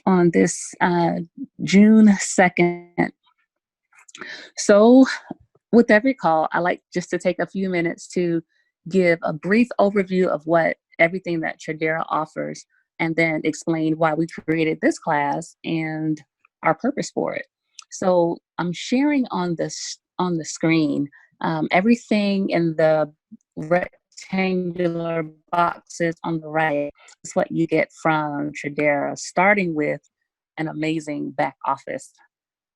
on this June 2nd. So with every call, I like just to take a few minutes to give a brief overview of what everything that Tradera offers, and then explain why we created this class and our purpose for it. So I'm sharing on the screen everything in the rectangular boxes on the right is what you get from Tradera, starting with an amazing back office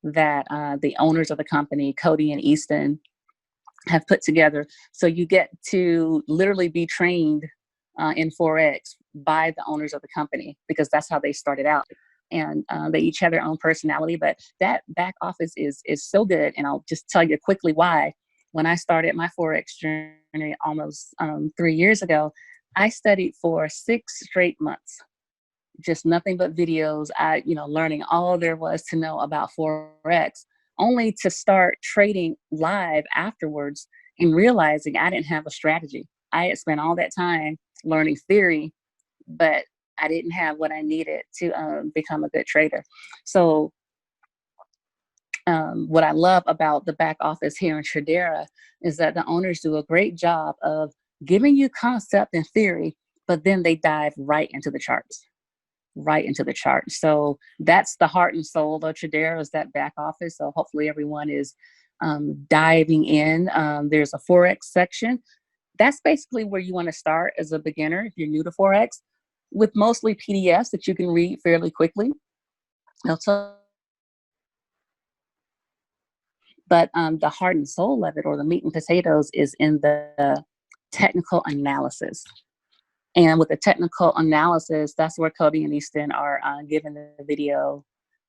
that the owners of the company, Cody and Easton, have put together. So you get to literally be trained in Forex by the owners of the company, because that's how they started out. And they each have their own personality, but that back office is so good. And I'll just tell you quickly why. When I started my Forex journey almost 3 years ago, I studied for 6 straight months, just nothing but videos. Learning all there was to know about Forex, only to start trading live afterwards and realizing I didn't have a strategy. I had spent all that time learning theory, but I didn't have what I needed to become a good trader. So what I love about the back office here in Tradera is that the owners do a great job of giving you concept and theory, but then they dive right into the charts. So that's the heart and soul of Tradera, is that back office. So hopefully everyone is diving in. There's a Forex section. That's basically where you want to start as a beginner if you're new to Forex, with mostly PDFs that you can read fairly quickly. But the heart and soul of it, or the meat and potatoes, is in the technical analysis. And with the technical analysis, that's where Cody and Easton are giving the video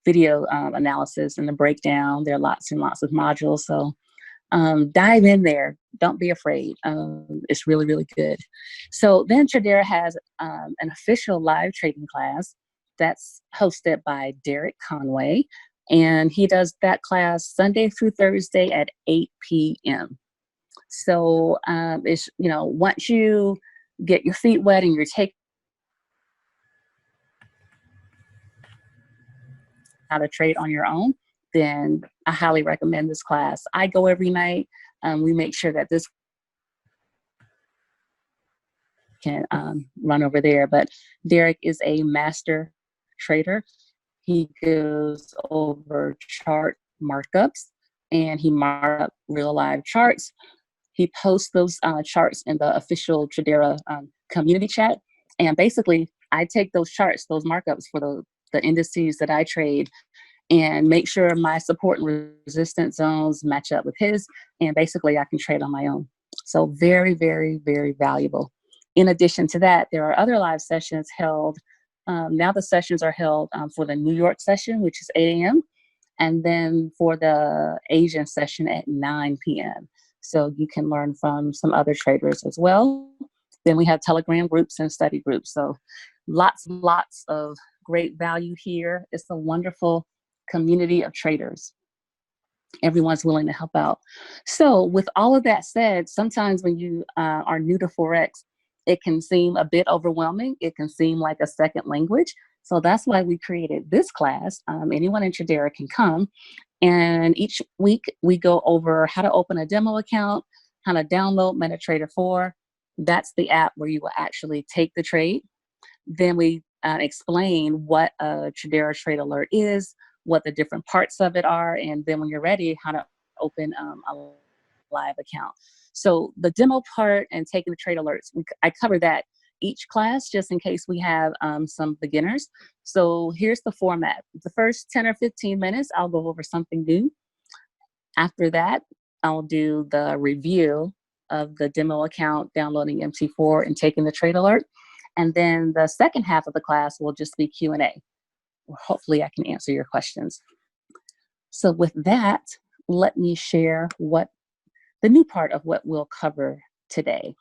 analysis and the breakdown. There are lots and lots of modules. So dive in there. Don't be afraid. It's really, really good. So then Tradera has an official live trading class that's hosted by Derek Conway. And he does that class Sunday through Thursday at 8 p.m. So it's, once you get your feet wet and you're taking how to trade on your own, then I highly recommend this class. I go every night. We make sure that this can run over there. But Derek is a master trader. He goes over chart markups, and he marks up real live charts. He posts those charts in the official Tradera community chat. And basically, I take those charts, those markups for the indices that I trade, and make sure my support and resistance zones match up with his. And basically, I can trade on my own. So very, very, very valuable. In addition to that, there are other live sessions held. Now the sessions are held for the New York session, which is 8 a.m., and then for the Asian session at 9 p.m. So you can learn from some other traders as well. Then we have Telegram groups and study groups. So lots of great value here. It's a wonderful community of traders. Everyone's willing to help out. So with all of that said, sometimes when you are new to Forex, it can seem a bit overwhelming. It can seem like a second language. So that's why we created this class. Anyone in Tradera can come. And each week we go over how to open a demo account, how to download MetaTrader 4. That's the app where you will actually take the trade. Then we explain what a Tradera Trade Alert is, what the different parts of it are, and then when you're ready, how to open a live account. So the demo part and taking the trade alerts, I cover that each class just in case we have some beginners. So here's the format. The first 10 or 15 minutes, I'll go over something new. After that, I'll do the review of the demo account, downloading MT4 and taking the trade alert. And then the second half of the class will just be Q&A. Hopefully I can answer your questions. So with that, let me share what the new part of what we'll cover today.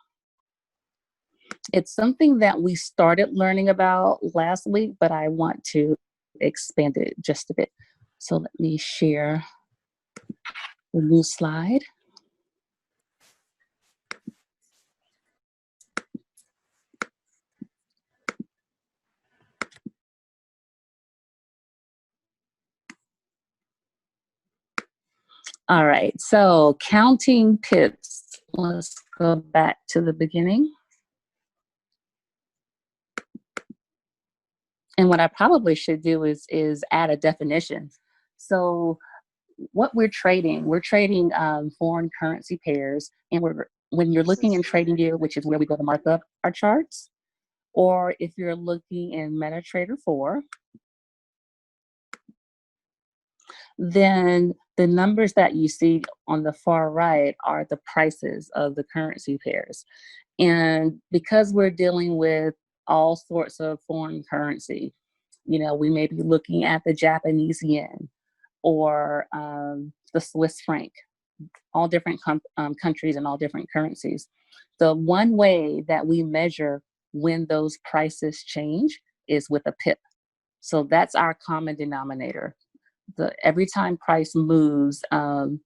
It's something that we started learning about last week, but I want to expand it just a bit. So let me share the new slide. All right, so counting pips. Let's go back to the beginning. And what I probably should do is add a definition. So what we're trading foreign currency pairs, and when you're looking in TradingView, which is where we go to mark up our charts, or if you're looking in MetaTrader 4, then the numbers that you see on the far right are the prices of the currency pairs. And because we're dealing with all sorts of foreign currency, you know, we may be looking at the Japanese yen or the Swiss franc, all different countries and all different currencies. The one way that we measure when those prices change is with a pip. So that's our common denominator. Every time price moves, we're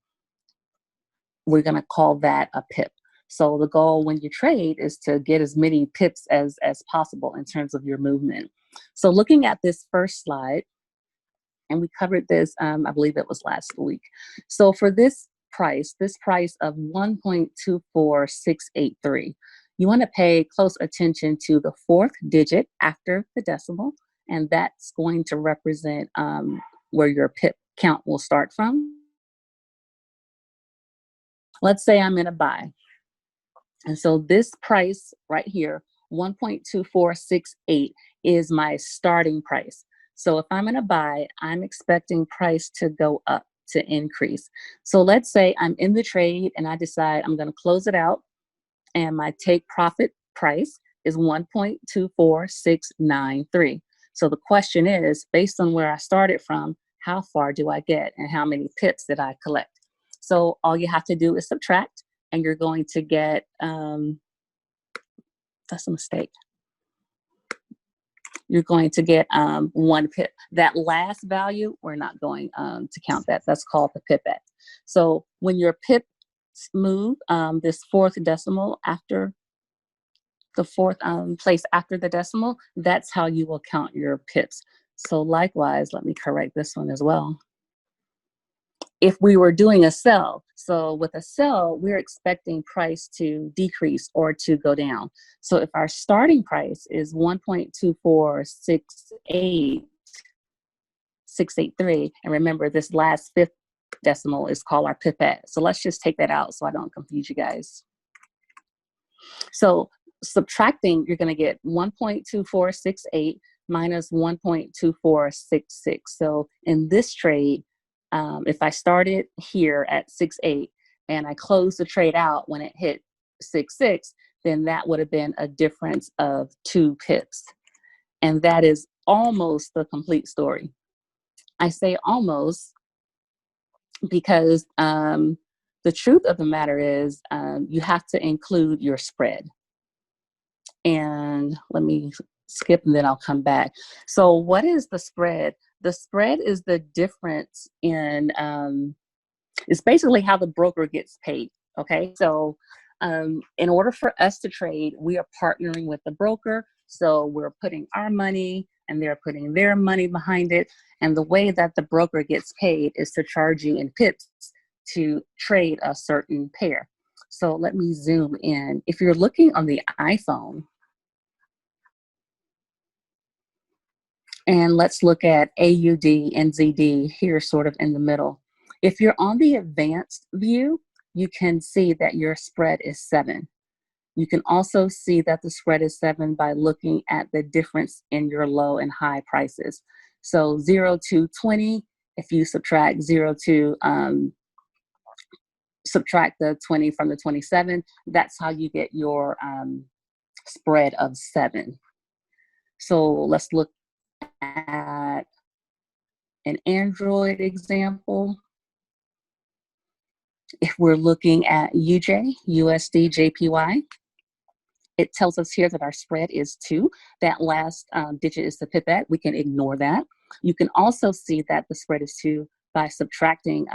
going to call that a pip. So the goal when you trade is to get as many pips as possible in terms of your movement. So looking at this first slide, and we covered this, I believe it was last week. So for this price of 1.24683, you want to pay close attention to the fourth digit after the decimal, and that's going to represent where your pip count will start from. Let's say I'm in a buy. And so this price right here, 1.2468, is my starting price. So if I'm in a buy, I'm expecting price to go up, to increase. So let's say I'm in the trade and I decide I'm going to close it out, and my take profit price is 1.24693. So the question is, based on where I started from, how far do I get and how many pips did I collect? So all you have to do is subtract, and you're going to get, that's a mistake. You're going to get 1 pip. That last value, we're not going to count that. That's called the pipette. So when your pips move, this fourth decimal after the fourth place after the decimal, that's how you will count your pips. So likewise, let me correct this one as well. If we were doing a sell, so with a sell, we're expecting price to decrease or to go down. So if our starting price is 1.24683, and remember this last fifth decimal is called our pipette. So let's just take that out so I don't confuse you guys. So subtracting, you're going to get 1.2468 minus 1.2466. So in this trade, if I started here at 6.8 and I closed the trade out when it hit 6.6, then that would have been a difference of 2 pips. And that is almost the complete story. I say almost because the truth of the matter is you have to include your spread. And let me skip and then I'll come back. So what is the spread? The spread is the difference in, it's basically how the broker gets paid, okay? So in order for us to trade, we are partnering with the broker. So we're putting our money and they're putting their money behind it. And the way that the broker gets paid is to charge you in pips to trade a certain pair. So let me zoom in. If you're looking on the iPhone, and let's look at AUD and ZD here sort of in the middle. If you're on the advanced view, you can see that your spread is 7. You can also see that the spread is 7 by looking at the difference in your low and high prices. So 0 to 20, if you subtract 0 to subtract the 20 from the 27, that's how you get your spread of 7. So let's look at an Android example. If we're looking at USDJPY, it tells us here that our spread is 2. That last digit is the pipette. We can ignore that. You can also see that the spread is 2 by subtracting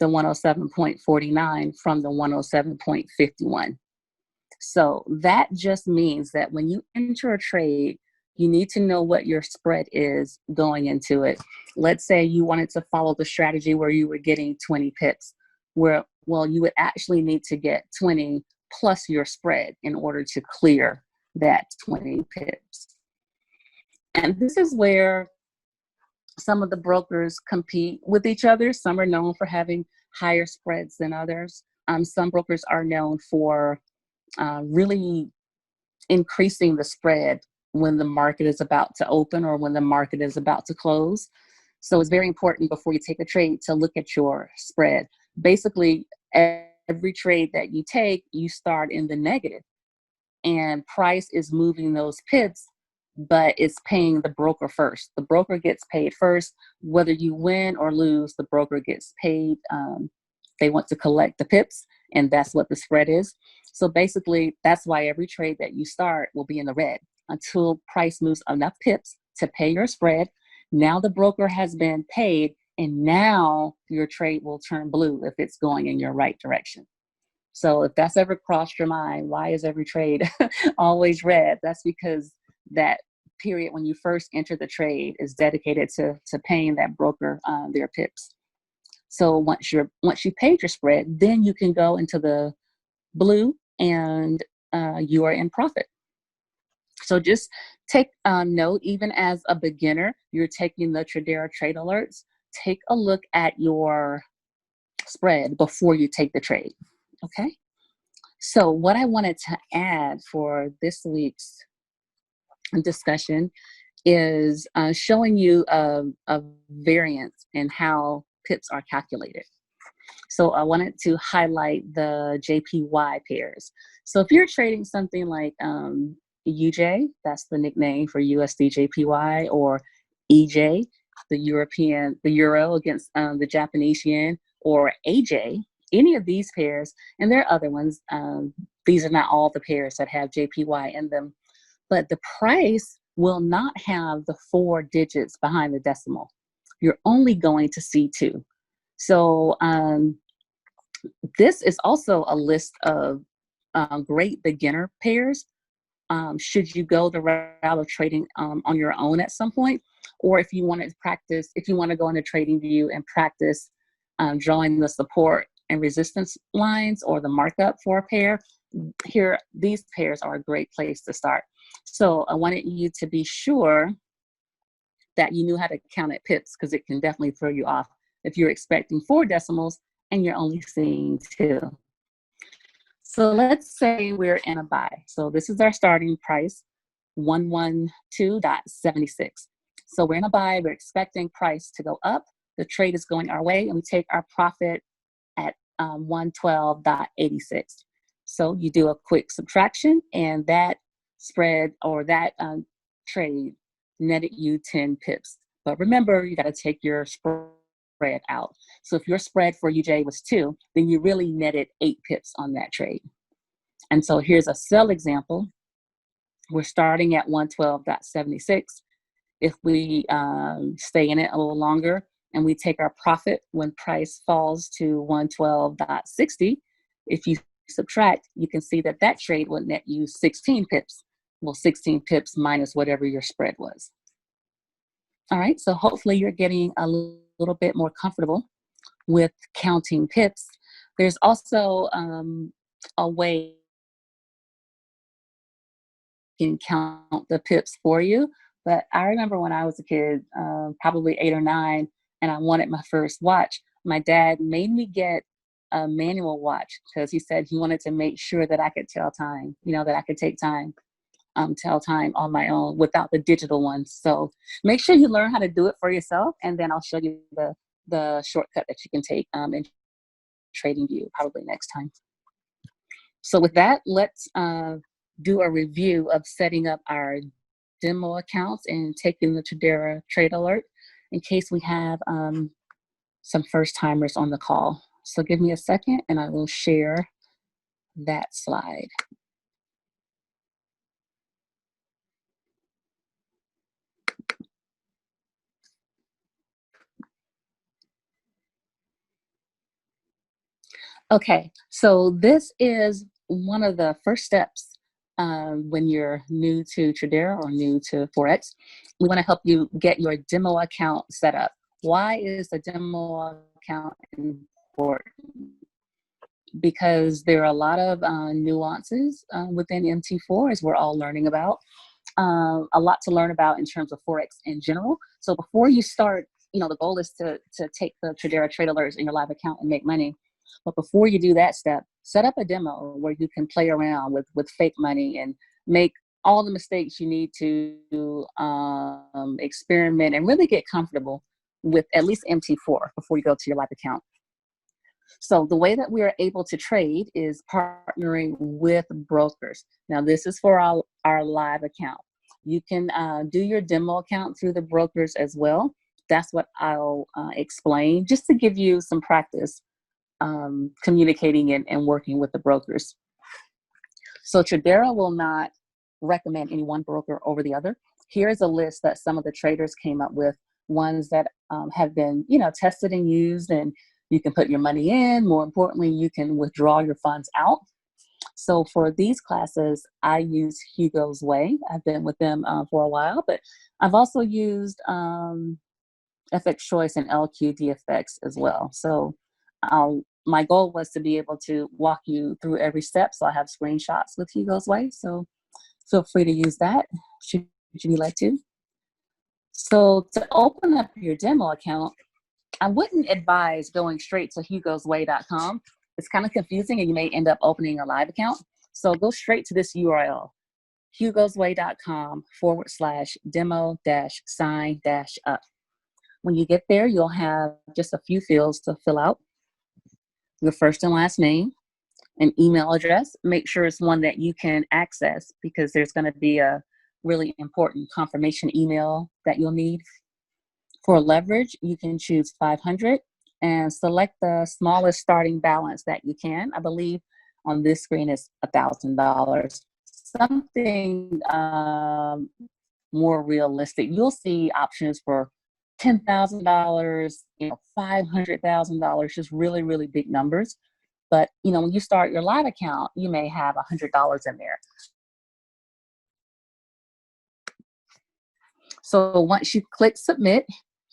the 107.49 from the 107.51. So that just means that when you enter a trade, you need to know what your spread is going into it. Let's say you wanted to follow the strategy where you were getting 20 pips, well, you would actually need to get 20 plus your spread in order to clear that 20 pips. And this is where some of the brokers compete with each other. Some are known for having higher spreads than others. Some brokers are known for really increasing the spread when the market is about to open or when the market is about to close. So it's very important before you take a trade to look at your spread. Basically, every trade that you take, you start in the negative, and price is moving those pips, but it's paying the broker first. The broker gets paid first. Whether you win or lose, the broker gets paid. They want to collect the pips, and that's what the spread is. So basically, that's why every trade that you start will be in the red until price moves enough pips to pay your spread. Now the broker has been paid, and now your trade will turn blue if it's going in your right direction. So if that's ever crossed your mind, why is every trade always red? That's because that period when you first enter the trade is dedicated to paying that broker their pips. So once you paid your spread, then you can go into the blue and you are in profit. So just take note, even as a beginner, you're taking the Tradera trade alerts, take a look at your spread before you take the trade, okay? So what I wanted to add for this week's discussion is showing you a variance in how pips are calculated. So I wanted to highlight the JPY pairs. So if you're trading something like UJ, that's the nickname for USDJPY, or EJ, the euro against the Japanese yen, or AJ, any of these pairs, and there are other ones. These are not all the pairs that have JPY in them, but the price will not have the 4 digits behind the decimal. You're only going to see 2. So this is also a list of great beginner pairs. Should you go the route of trading on your own at some point, or if you want to practice, if you want to go into TradingView and practice drawing the support and resistance lines or the markup for a pair, here, these pairs are a great place to start. So I wanted you to be sure that you knew how to count at pips, because it can definitely throw you off if you're expecting 4 decimals and you're only seeing 2. So let's say we're in a buy. So this is our starting price, 112.76. So we're in a buy, we're expecting price to go up. The trade is going our way, and we take our profit at 112.86. So you do a quick subtraction, and that spread or that trade netted you 10 pips. But remember, you got to take your spread out. So if your spread for UJ was 2, then you really netted 8 pips on that trade. And so here's a sell example. We're starting at 112.76. If we stay in it a little longer and we take our profit when price falls to 112.60, if you subtract, you can see that that trade would net you 16 pips. Well, 16 pips minus whatever your spread was. All right, so hopefully you're getting a little bit more comfortable with counting pips. There's also a way you can count the pips for you. But I remember when I was a kid, probably 8 or 9, and I wanted my first watch, my dad made me get a manual watch because he said he wanted to make sure that I could tell time, you know, that I could take time, tell time on my own without the digital ones. So make sure you learn how to do it for yourself, and then I'll show you the shortcut that you can take in TradingView probably next time. So with that, let's do a review of setting up our demo accounts and taking the Tradera trade alert in case we have some first timers on the call. So give me a second and I will share that slide. Okay, so this is one of the first steps when you're new to Tradera or new to Forex, we want to help you get your demo account set up. Why is the demo account important? Because there are a lot of nuances within MT4, as we're all learning about. A lot to learn about in terms of Forex in general. So before you start, the goal is to take the Tradera trade alerts in your live account and make money. But before you do that step, set up a demo where you can play around with fake money and make all the mistakes you need to experiment and really get comfortable with at least MT4 before you go to your live account. So the way that we are able to trade is partnering with brokers. Now, this is for our live account. You can do your demo account through the brokers as well. That's what I'll explain, just to give you some practice communicating and working with the brokers. So Tradera will not recommend any one broker over the other. Here's a list that some of the traders came up with, ones that have been, tested and used, and you can put your money in. More importantly, you can withdraw your funds out. So for these classes, I use Hugo's Way. I've been with them for a while, but I've also used FX Choice and LQDFX as well. So my goal was to be able to walk you through every step. So I have screenshots with Hugo's Way. So feel free to use that should you like to. So to open up your demo account, I wouldn't advise going straight to hugosway.com. It's kind of confusing and you may end up opening a live account. So go straight to this URL, hugosway.com/demo-sign-up. When you get there, you'll have just a few fields to fill out. Your first and last name, an email address. Make sure it's one that you can access because there's going to be a really important confirmation email that you'll need. For leverage, you can choose 500 and select the smallest starting balance that you can. I believe on this screen is $1,000. Something more realistic. You'll see options for $10,000, $500,000, just really, really big numbers. But, when you start your live account, you may have $100 in there. So once you click submit,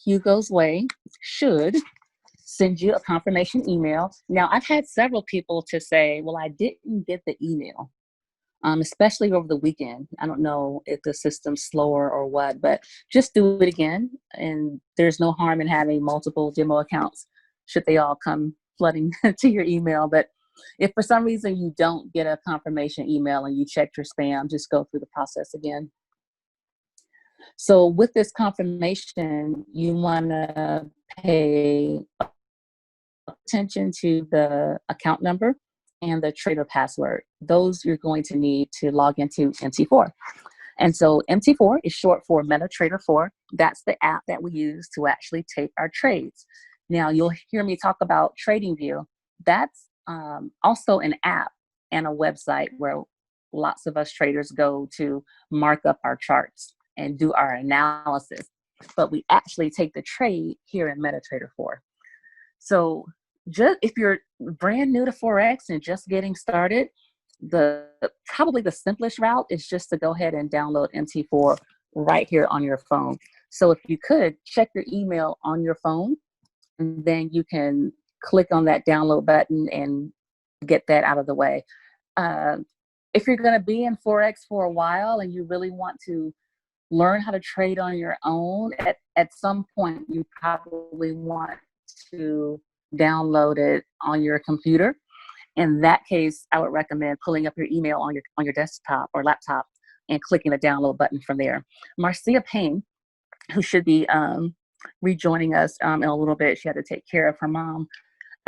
Hugo's Way should send you a confirmation email. Now, I've had several people to say, well, I didn't get the email, especially over the weekend. I don't know if the system's slower or what, but just do it again. And there's no harm in having multiple demo accounts should they all come flooding to your email. But if for some reason you don't get a confirmation email and you check your spam, just go through the process again. So with this confirmation, you want to pay attention to the account number and the trader password. Those you're going to need to log into MT4. And so MT4 is short for MetaTrader 4. That's the app that we use to actually take our trades. Now you'll hear me talk about TradingView. That's also an app and a website where lots of us traders go to mark up our charts and do our analysis. But we actually take the trade here in MetaTrader 4. So just if you're brand new to Forex and just getting started, probably the simplest route is just to go ahead and download MT4 right here on your phone. So if you could check your email on your phone, and then you can click on that download button and get that out of the way. If you're going to be in Forex for a while and you really want to learn how to trade on your own, at some point you probably want to download it on your computer. In that case, I would recommend pulling up your email on your desktop or laptop and clicking the download button from there. Marcia Payne, who should be rejoining us in a little bit, she had to take care of her mom.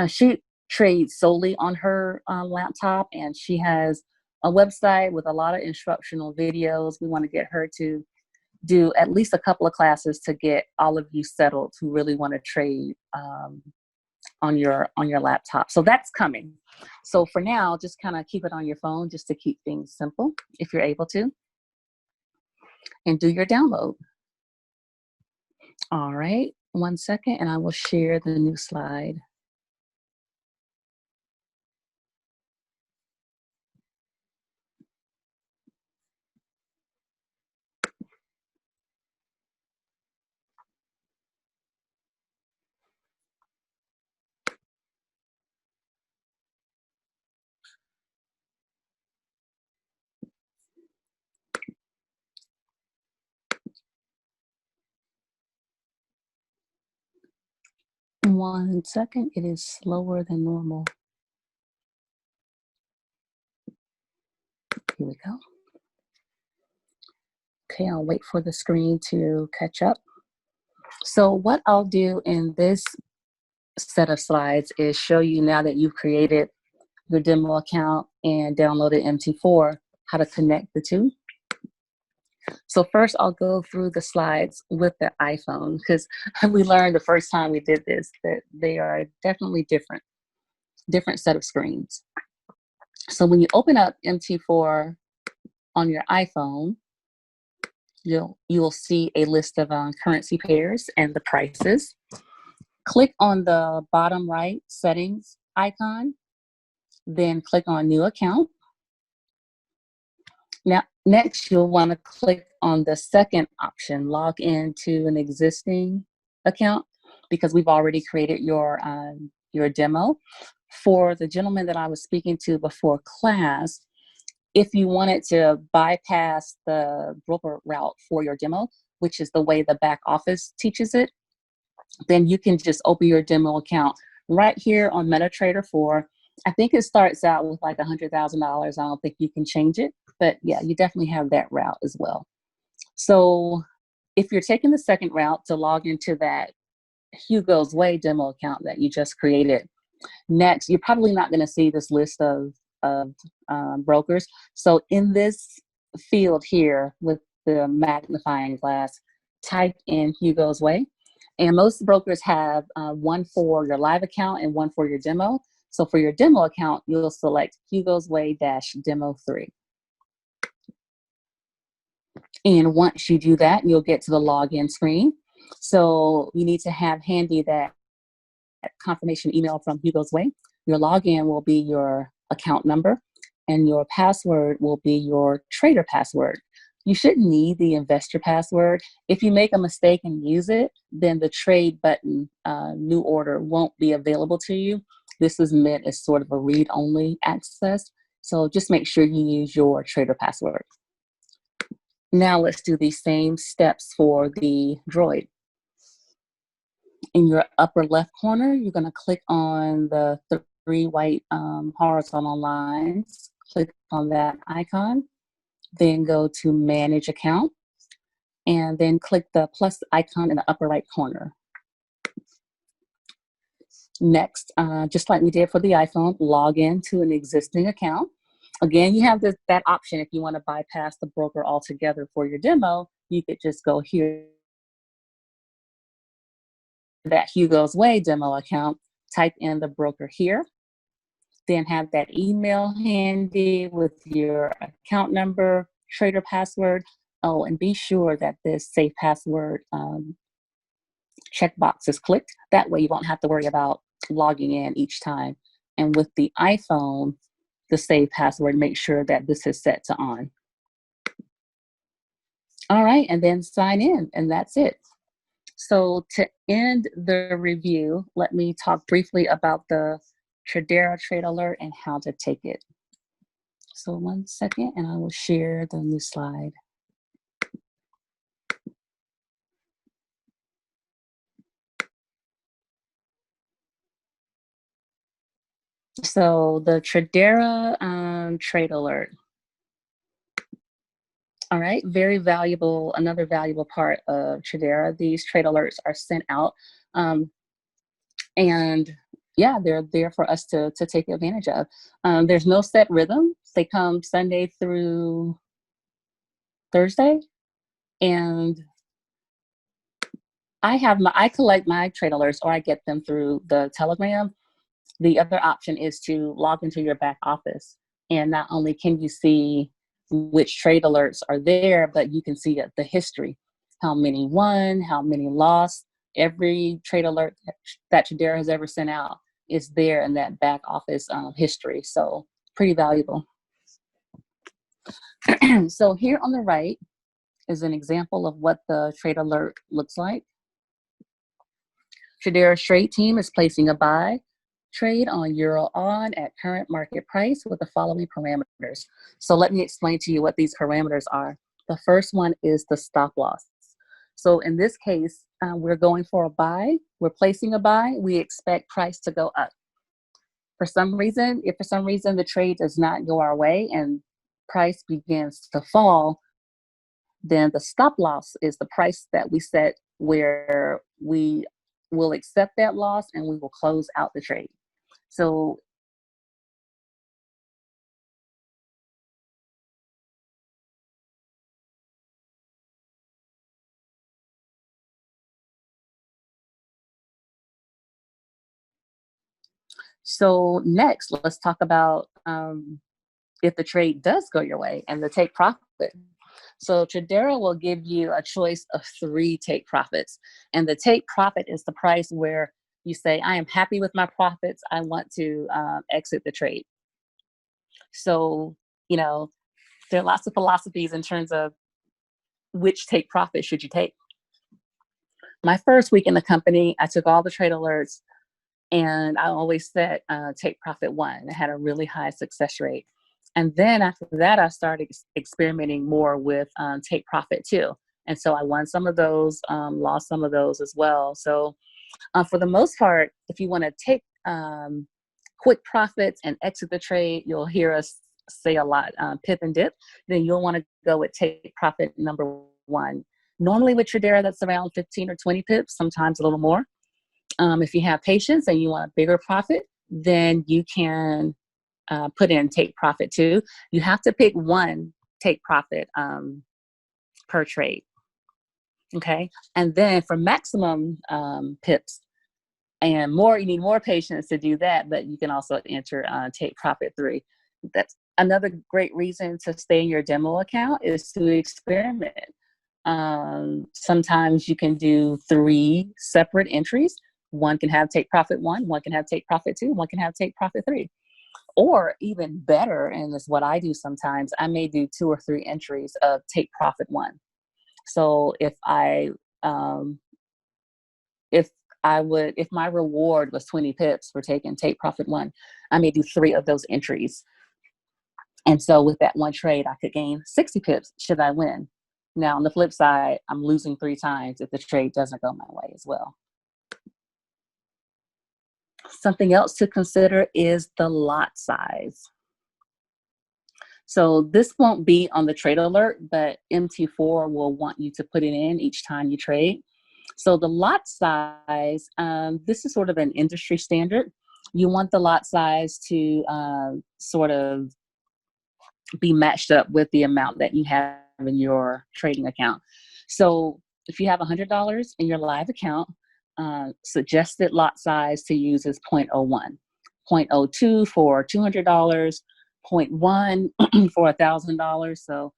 She trades solely on her laptop, and she has a website with a lot of instructional videos. We want to get her to do at least a couple of classes to get all of you settled who really want to trade on your laptop. So that's coming. So for now, just kind of keep it on your phone just to keep things simple if you're able to, and do your download. All right, 1 second and I will share the new slide. 1 second, it is slower than normal. Here we go. Okay, I'll wait for the screen to catch up. So what I'll do in this set of slides is show you, now that you've created your demo account and downloaded MT4, how to connect the two. So first I'll go through the slides with the iPhone, because we learned the first time we did this that they are definitely different set of screens. So when you open up MT4 on your iPhone, you'll see a list of currency pairs and the prices. Click on the bottom right settings icon, then click on new account. Now, next you'll want to click on the second option, log into an existing account, because we've already created your demo. For the gentleman that I was speaking to before class, if you wanted to bypass the broker route for your demo, which is the way the back office teaches it, then you can just open your demo account right here on MetaTrader 4. I think it starts out with like $100,000. I don't think you can change it, but yeah, you definitely have that route as well. So if you're taking the second route to log into that Hugo's Way demo account that you just created, next, you're probably not going to see this list of brokers. So in this field here with the magnifying glass, type in Hugo's Way. And most brokers have one for your live account and one for your demo. So for your demo account, you'll select Hugo's Way-Demo 3. And once you do that, you'll get to the login screen. So you need to have handy that confirmation email from Hugo's Way. Your login will be your account number, and your password will be your trader password. You shouldn't need the investor password. If you make a mistake and use it, then the trade button, new order, won't be available to you. This is meant as sort of a read-only access. So just make sure you use your trader password. Now let's do the same steps for the droid. In your upper left corner, you're going to click on the 3 white horizontal lines. Click on that icon. Then go to Manage Account, and then click the plus icon in the upper right corner. Next, just like we did for the iPhone, log in to an existing account. Again, you have that option if you want to bypass the broker altogether for your demo. You could just go here, that Hugo's Way demo account, type in the broker here, then have that email handy with your account number, trader password. Oh, and be sure that this safe password checkbox is clicked. That way you won't have to worry about logging in each time. And with the iPhone, the save password, make sure that this is set to on. All right, and then sign in, and that's it. So to end the review, let me talk briefly about the Tradera Trade Alert and how to take it. So 1 second, and I will share the new slide. So the Tradera Trade Alert. All right, very valuable, another valuable part of Tradera. These trade alerts are sent out, and yeah, they're there for us to take advantage of. There's no set rhythm. They come Sunday through Thursday, and I collect my trade alerts, or I get them through the Telegram. The other option is to log into your back office, and not only can you see which trade alerts are there, but you can see the history, how many won, how many lost. Every trade alert that Tradera has ever sent out is there in that back office history. So pretty valuable. So here on the right is an example of what the trade alert looks like. Tradera's trade team is placing a buy trade on Euro on at current market price with the following parameters. So let me explain to you what these parameters are. The first one is the stop loss. So in this case, we're going for a buy, we're placing a buy, we expect price to go up. For some reason, if for some reason the trade does not go our way and price begins to fall, then the stop loss is the price that we set where we will accept that loss and we will close out the trade. So next, let's talk about if the trade does go your way and the take profit. So Tradera will give you a choice of 3 take profits. And the take profit is the price where you say, I am happy with my profits. I want to exit the trade. So, you know, there are lots of philosophies in terms of which take profit should you take. My first week in the company, I took all the trade alerts and I always set take profit 1. I had a really high success rate. And then after that, I started experimenting more with take profit 2. And so I won some of those, lost some of those as well. So for the most part, if you want to take quick profits and exit the trade, you'll hear us say a lot, pip and dip, then you'll want to go with take profit number 1. Normally with Tradera, that's around 15 or 20 pips, sometimes a little more. If you have patience and you want a bigger profit, then you can put in take profit 2. You have to pick 1 take profit per trade. Okay. And then for maximum pips and more, you need more patience to do that, but you can also enter take profit 3. That's another great reason to stay in your demo account is to experiment. Sometimes you can do 3 separate entries. One can have take profit 1, one can have take profit 2, one can have take profit 3. Or even better, and this is what I do sometimes, I may do 2 or 3 entries of take profit 1. So if my reward was 20 pips for taking take profit 1, I may do 3 of those entries. And so with that 1 trade, I could gain 60 pips should I win. Now on the flip side, I'm losing 3 times if the trade doesn't go my way as well. Something else to consider is the lot size. So this won't be on the trade alert, but MT4 will want you to put it in each time you trade. So the lot size, this is sort of an industry standard. You want the lot size to sort of be matched up with the amount that you have in your trading account. So if you have $100 in your live account, suggested lot size to use is 0.01, 0.02 for $200, 0.1 for $1,000. So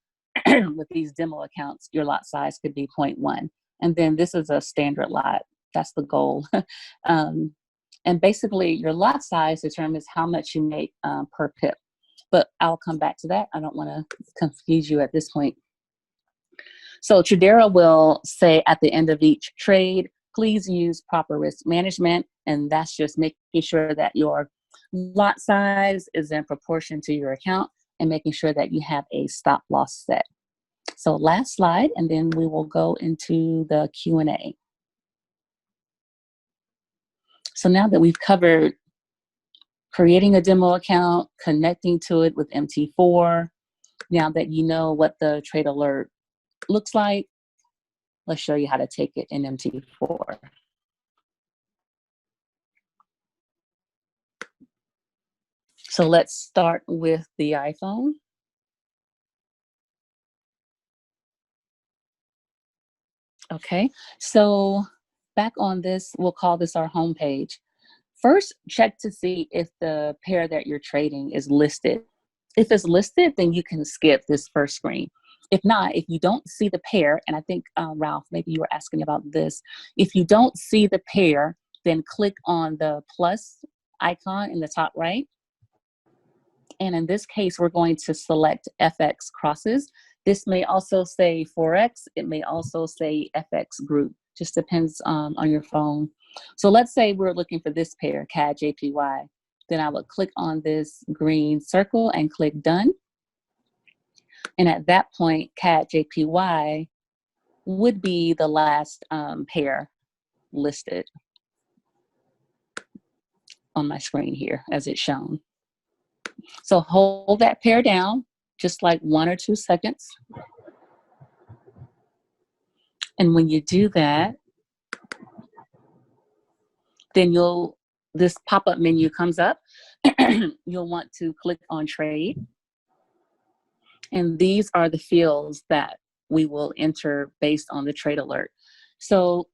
with these demo accounts, your lot size could be 0.1. And then this is a standard lot. That's the goal. And basically your lot size determines how much you make per pip. But I'll come back to that. I don't want to confuse you at this point. So Tradera will say at the end of each trade, please use proper risk management. And that's just making sure that your lot size is in proportion to your account and making sure that you have a stop loss set. So last slide, and then we will go into the Q&A. So now that we've covered creating a demo account, connecting to it with MT4, now that you know what the trade alert looks like, let's show you how to take it in MT4. So let's start with the iPhone. Okay, so back on this, we'll call this our home page. First, check to see if the pair that you're trading is listed. If it's listed, then you can skip this first screen. If not, if you don't see the pair, and I think, Ralph, maybe you were asking about this. If you don't see the pair, then click on the plus icon in the top right. And in this case, we're going to select FX crosses. This may also say Forex. It may also say FX group. Just depends on your phone. So let's say we're looking for this pair, CAD-JPY. Then I would click on this green circle and click done. And at that point, CAD-JPY would be the last pair listed on my screen here as it's shown. So hold that pair down just like 1 or 2 seconds. And when you do that, then this pop-up menu comes up. You'll want to click on trade. And these are the fields that we will enter based on the trade alert. So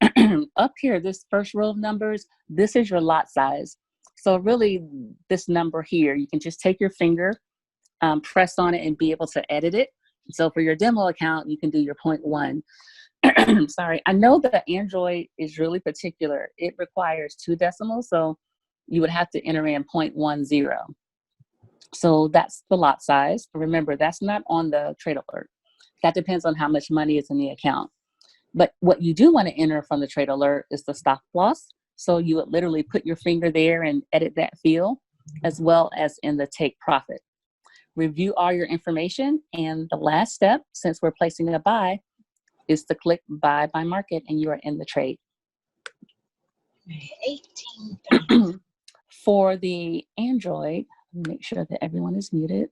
up here, this first row of numbers, this is your lot size. So really this number here, you can just take your finger, press on it and be able to edit it. So for your demo account, you can do your 0.1. Sorry, I know that Android is really particular. It requires 2 decimals, so you would have to enter in 0.10. So that's the lot size. Remember, that's not on the trade alert. That depends on how much money is in the account. But what you do want to enter from the trade alert is the stop loss. So you would literally put your finger there and edit that field, as well as in the take profit. Review all your information, and the last step, since we're placing a buy, is to click buy by market, and you are in the trade. 18. For the Android, make sure that everyone is muted.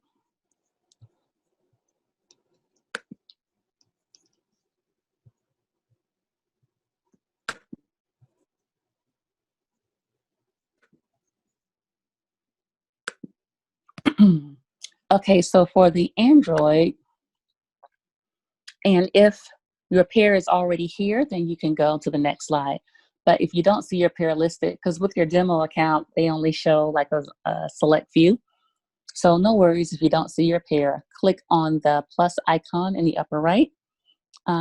Okay, so for the Android, and if your pair is already here, then you can go to the next slide. But if you don't see your pair listed, because with your demo account, they only show like a select few. So no worries if you don't see your pair. Click on the plus icon in the upper right.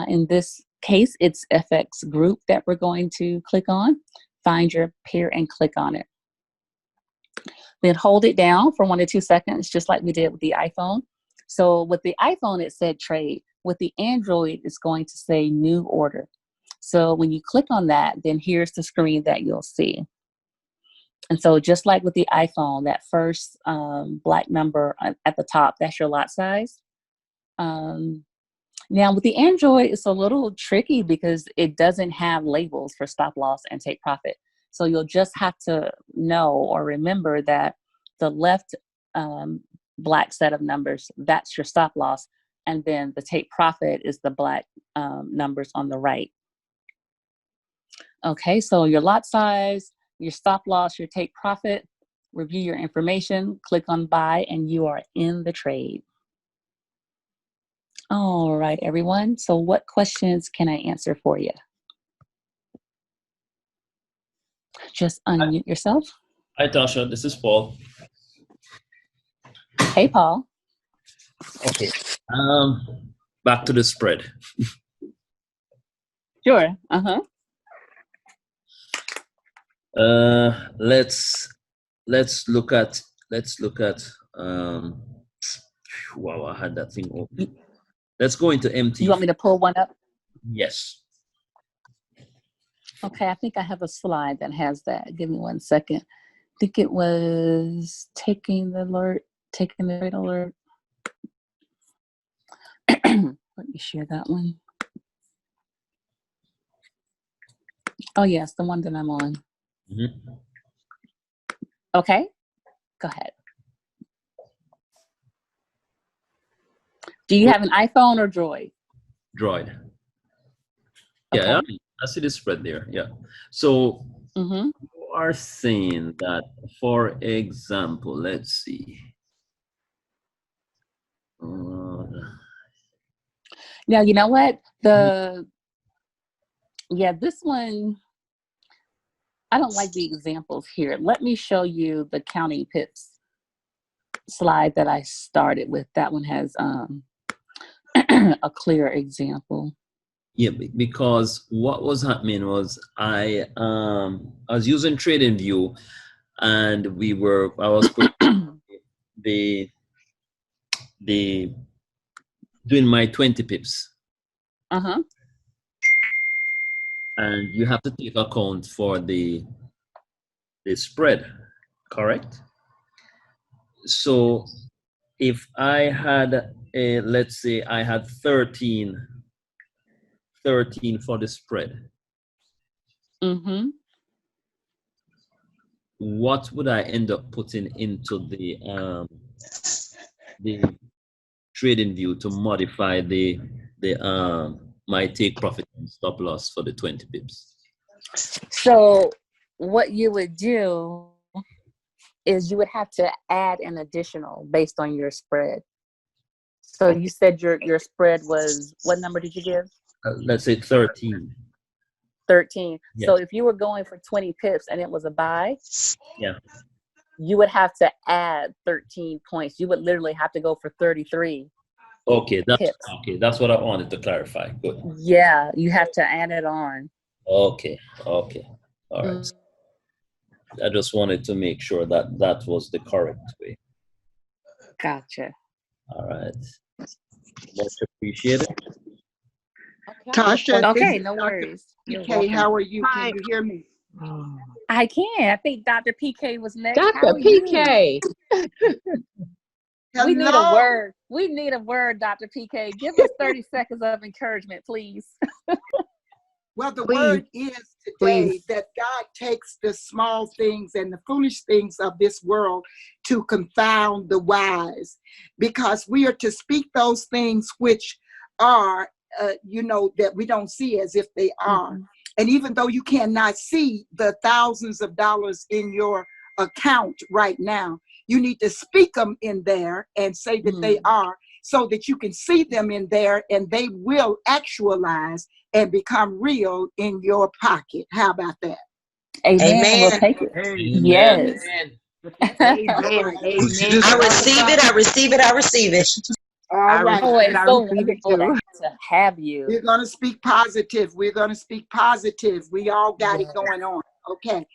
In this case, it's FX group that we're going to click on. Find your pair and click on it. Then hold it down for 1 to 2 seconds, just like we did with the iPhone. So with the iPhone, it said trade. With the Android, it's going to say new order. So when you click on that, then here's the screen that you'll see. And so just like with the iPhone, that first black number at the top, that's your lot size. Now with the Android, it's a little tricky because it doesn't have labels for stop loss and take profit. So you'll just have to know or remember that the left black set of numbers, that's your stop loss. And then the take profit is the black numbers on the right. Okay, so your lot size, your stop loss, your take profit, review your information, click on buy, and you are in the trade. All right, everyone. So what questions can I answer for you? Just unmute yourself. Hi, Tasha. This is Paul. Hey, Paul. Okay. Back to the spread. Sure. Let's look at wow, I had that thing open. Let's go into MT. You want me to pull one up? Yes. Okay, I think I have a slide that has that. Give me 1 second. I think it was taking the trade alert. Let me share that one. Oh yes, the one that I'm on. Mm-hmm. Okay, go ahead. Do you have an iPhone or Droid? Droid. Okay. Yeah, I see the spread there. Yeah. So you are saying that, for example, let's see. Now, you know what? This one, I don't like the examples here. Let me show you the counting pips slide that I started with. That one has a clear example. Yeah, because what was happening was I was using TradingView, and I was putting the doing my 20 pips. And you have to take account for the spread, correct? So if I had let's say I had 13 13 for the spread. Mm-hmm. What would I end up putting into the trading view to modify the my take profit and stop loss for the 20 pips? So what you would do is you would have to add an additional based on your spread. So you said your spread was, what number did you give? Let's say 13. 13. Yes. So if you were going for 20 pips and it was a buy, Yeah. you would have to add 13 points. You would literally have to go for 33. Okay, that's pips. okay. That's what I wanted to clarify. Good. Yeah, you have to add it on. Okay. Okay. All right. I just wanted to make sure that that was the correct way. Gotcha. All right. Much appreciated. Tasha, Okay, no worries. PK, how are you? Can you hear me? I can. I think Dr. PK was next. How Dr. are you? PK. We need a Hello. word. We need a word, Dr. PK. Give us 30 seconds of encouragement, please. Well, the Please. word is today Please. that God takes the small things and the foolish things of this world to confound the wise, because we are to speak those things which are, that we don't see as if they are. Mhm. And even though you cannot see the thousands of dollars in your account right now, you need to speak them in there and say that they are, so that you can see them in there and they will actualize and become real in your pocket. How about that? Amen. Amen. We'll take it. Amen. Yes. Amen. Amen. I receive it. I receive it. I receive it. All right. Oh, it's I so receive it wonderful too. to have you. We're going to speak positive. We're going to speak positive. We all got it going on. Okay.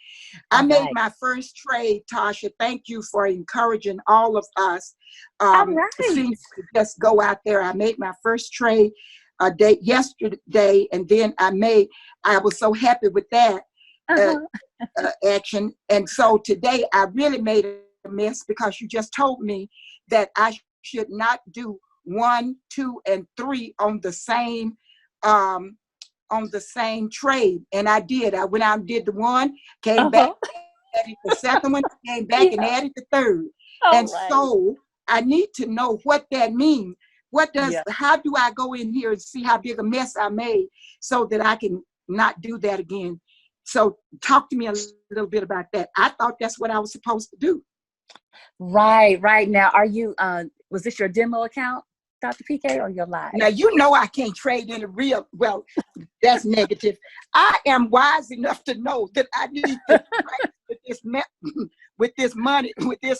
I All made right. my first trade, Tasha. Thank you for encouraging all of us. All right. Seems to just go out there. I made my first trade yesterday, and then I was so happy with that action. And so today I really made a mess, because you just told me that I should not do 1, 2, and 3 on the same trade. And I did. I went out and did the one, came back, added the second one, came back and added the third. And so I need to know what that means. How do I go in here and see how big a mess I made so that I can not do that again? So talk to me a little bit about that. I thought that's what I was supposed to do. Right now. Are you, was this your demo account, Dr. PK, or your live? Now, you know I can't trade in a real, well, that's negative. I am wise enough to know that I need to trade with this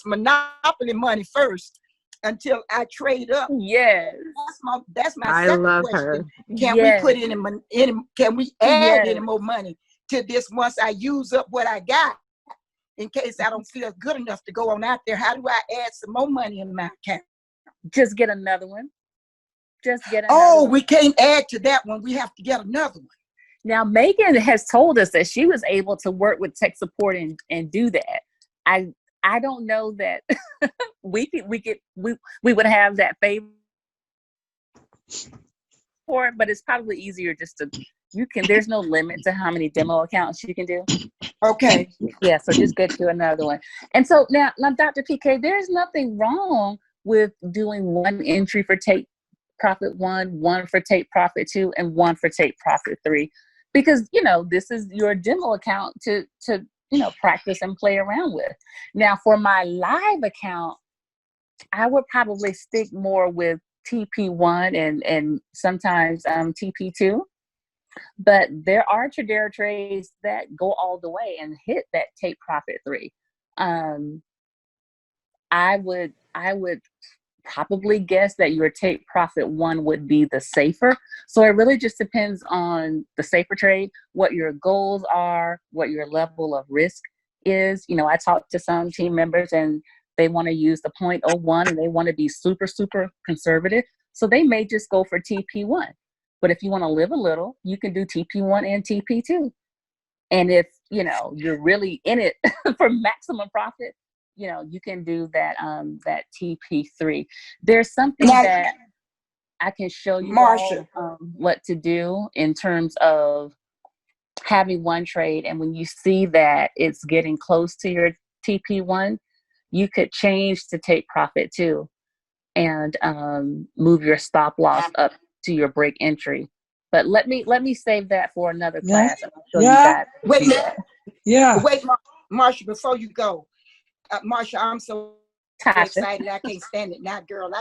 monopoly money first until I trade up. Yes. That's my I second love question. her. Can we put can we add any more money to this once I use up what I got? In case I don't feel good enough to go on out there, how do I add some more money in my account? Just get another one. We can't add to that one. We have to get another one. Now, Megan has told us that she was able to work with tech support and do that. I don't know that we would have that favor for it, but it's probably easier just to, there's no limit to how many demo accounts you can do. Okay. Yeah, so just get to another one. And so now Dr. PK, there's nothing wrong with doing one entry for take profit 1, 1 for take profit 2, and 1 for take profit 3, because this is your demo account to practice and play around with. Now, for my live account, I would probably stick more with TP1 and sometimes TP2. But there are Tradera trades that go all the way and hit that take profit 3. I would probably guess that your take profit 1 would be the safer. So it really just depends on the safer trade, what your goals are, what your level of risk is. I talked to some team members and they want to use the 0.01 and they want to be super, super conservative. So they may just go for TP1. But if you want to live a little, you can do TP1 and TP2. And if, you're really in it for maximum profit, you can do that TP3. There's something that I can show you Marsha. all what to do in terms of having one trade. And when you see that it's getting close to your TP1, you could change to take profit too, and move your stop loss up to your break entry. But let me save that for another class, and I'll show you guys. Wait, Yeah. wait, Marsha, before you go, Marsha, I'm so Tasha. excited. I can't stand it now, girl.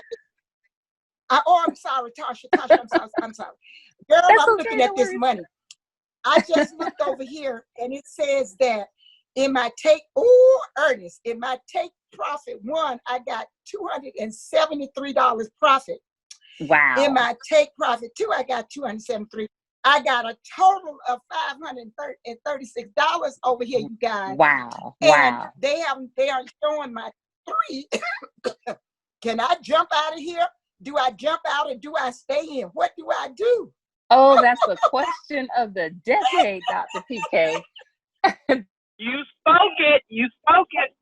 I'm sorry, Tasha. I'm sorry. Girl, That's I'm okay, looking at don't this worry. money. I just looked over here, and it says that in my Ernest, in my take profit one, I got $273 profit. Wow. In my take profit two, I got $273. I got a total of $536 over here, you guys. Wow. And Wow. they are showing my three. Can I jump out of here? Do I jump out or do I stay in? What do I do? Oh, that's the question of the decade, Dr. PK. You spoke it. You spoke it.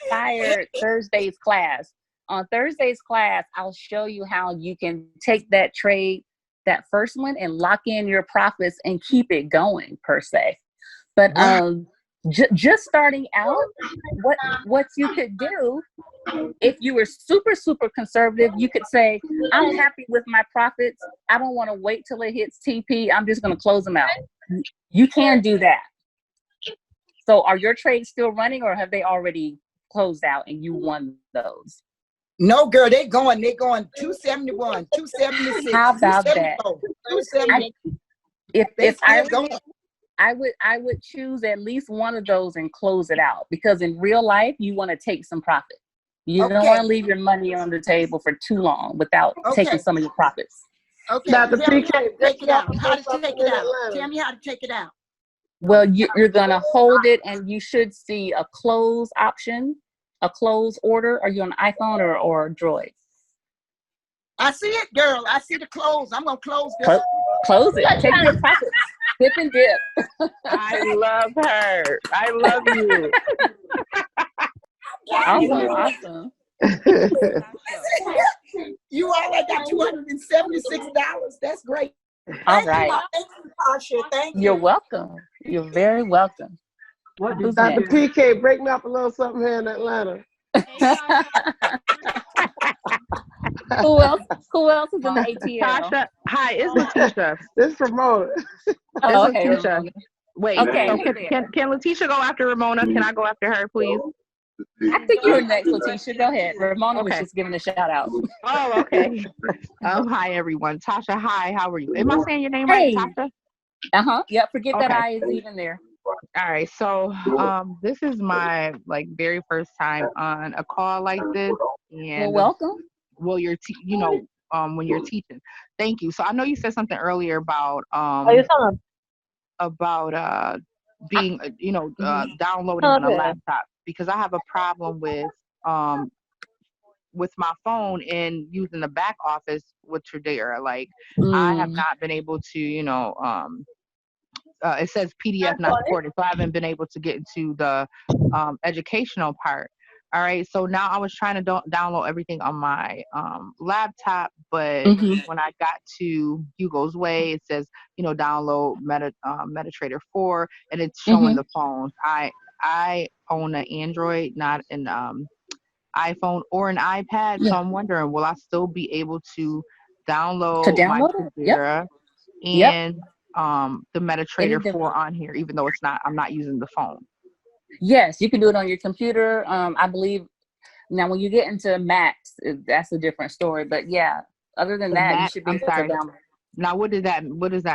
Fired Thursday's class. On Thursday's class, I'll show you how you can take that trade, that first one, and lock in your profits and keep it going, per se. But just starting out, what you could do, if you were super conservative, you could say, I'm happy with my profits. I don't want to wait till it hits TP. I'm just going to close them out. You can do that. So are your trades still running, or have they already closed out and you won those? No, girl, they're going 271, 276. How about that? 270. If I would choose at least one of those and close it out, because in real life you want to take some profit. You don't want to leave your money on the table for too long without taking some of your profits. Okay. Dr. Tell me PK, how to take it out. How to take it out. Tell me how to take it out. Well, you're gonna hold it, and you should see a close option, a close order. Are you on iPhone or Droid? I see it, girl. I see the close. I'm gonna close this. Close it. Take your profits. Dip and dip. I love her. I love you. Awesome. You already got $276. That's great. All right. Thank you, Tasha. Thank you. You're welcome. You're very welcome. Dr. PK, break me up a little something here in Atlanta. Who else is in the ATL? Tasha, hi, it's Letitia. This is Ramona. Oh, okay. Letitia. Wait, Okay. so can Letitia go after Ramona? Can I go after her, please? I think you're next, Letitia. Go ahead. Ramona was just giving a shout out. Oh, okay. Hi, everyone. Tasha, hi. How are you? Am I saying your name right, Tasha? Yep. Forget that Okay. I is even there. All right. So this is my very first time on a call like this. And Well, welcome. Well, when you're teaching. Thank you. So I know you said something earlier about being downloading on a laptop, because I have a problem with my phone and using the back office with Tradera. I have not been able to, it says PDF not supported, so I haven't been able to get into the educational part. All right, so now I was trying to download everything on my laptop, but when I got to Hugo's Way, it says, download MetaTrader 4, and it's showing the phones. I own an Android, not an iPhone or an iPad, so I'm wondering, will I still be able to download my Tradera and the MetaTrader 4 on here, even though I'm not using the phone? Yes, you can do it on your computer. I believe now when you get into Macs, that's a different story. But yeah, other than that, you should be able to download. Now, what does that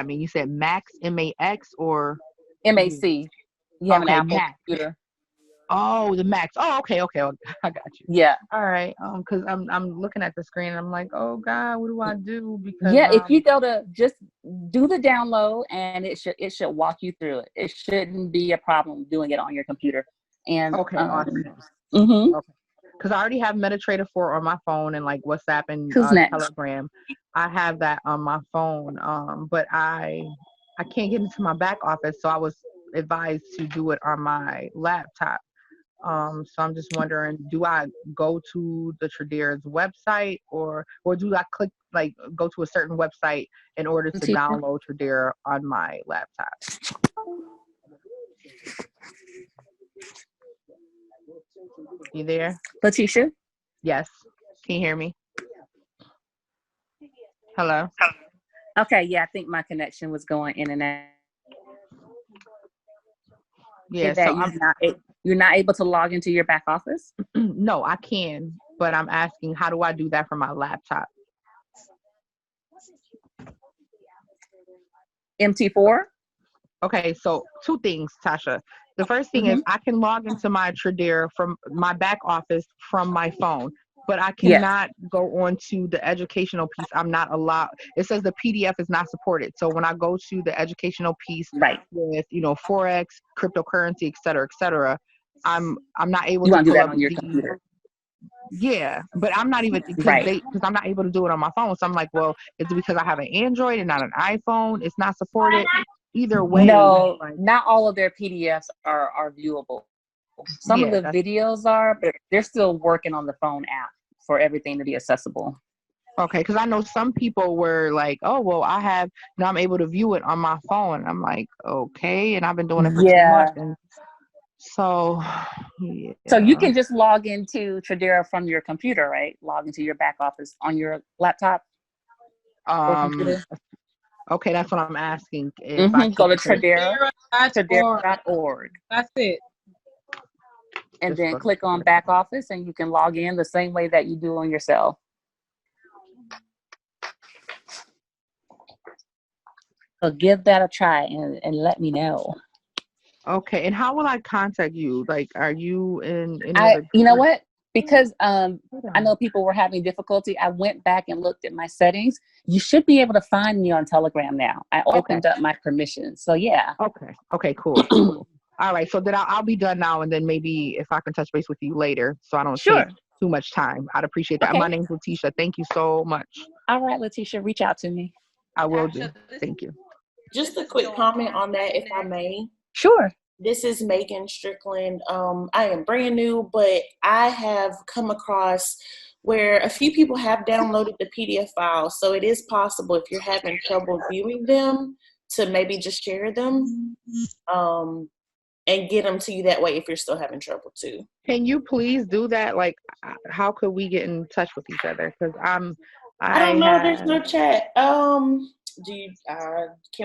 mean? You said Max, MAX, or MAC? You have an Apple computer. Oh, the Max. Oh, okay. I got you. Yeah. All right. Because I'm looking at the screen and I'm like, oh God, what do I do? Because if you go to just do the download, and it should walk you through it. It shouldn't be a problem doing it on your computer. And awesome. Okay. Because I already have MetaTrader 4 on my phone and WhatsApp and Telegram. I have that on my phone, but I can't get into my back office, so I was advised to do it on my laptop. So I'm just wondering, do I go to the Tradera's website or do I click like go to a certain website in order to download Tradera on my laptop? You there? Letitia? Yes. Can you hear me? Hello? Okay, yeah, I think my connection was going in and out. Yeah, That so you're not able to log into your back office? no, I can, but I'm asking, how do I do that from my laptop? MT4? Okay, so two things, Tasha. The first thing is I can log into my Tradera from my back office from my phone, but I cannot go on to the educational piece. I'm not allowed. It says the PDF is not supported. So when I go to the educational piece with, you know, Forex, cryptocurrency, et cetera, I'm not able you to want to do pull that up on your computer. Yeah, but I'm not even because I'm not able to do it on my phone. So I'm like, well, is it because I have an Android and not an iPhone? It's not supported. Either way, No, like, not all of their PDFs are viewable. Some of the videos are, but they're still working on the phone app for everything to be accessible. Okay, because I know some people were like, oh, well, I'm able to view it on my phone. I'm like, okay, and I've been doing it for 2 months. And so, yeah. So you can just log into Tradera from your computer, right? Log into your back office on your laptop or computer. Okay, that's what I'm asking. If I go to Tradera.org. That's it. And then click on back office and you can log in the same way that you do on your cell. So give that a try and let me know. Okay, and how will I contact you? Like, are you in any other? You know what? Because I know people were having difficulty. I went back and looked at my settings. You should be able to find me on Telegram now. I opened up my permissions. So yeah. Okay, cool. Cool. All right, so then I'll be done now, and then maybe if I can touch base with you later, so I don't take too much time. I'd appreciate that. My name's Letitia. Thank you so much. All right, Letitia, reach out to me. I will do. Thank you. Just a quick comment on that, if I may. Sure. This is Megan Strickland. I am brand new, but I have come across where a few people have downloaded the PDF files. So it is possible if you're having trouble viewing them to maybe just share them and get them to you that way if you're still having trouble too. Can you please do that? Like, how could we get in touch with each other? Because I don't know. There's no chat. Can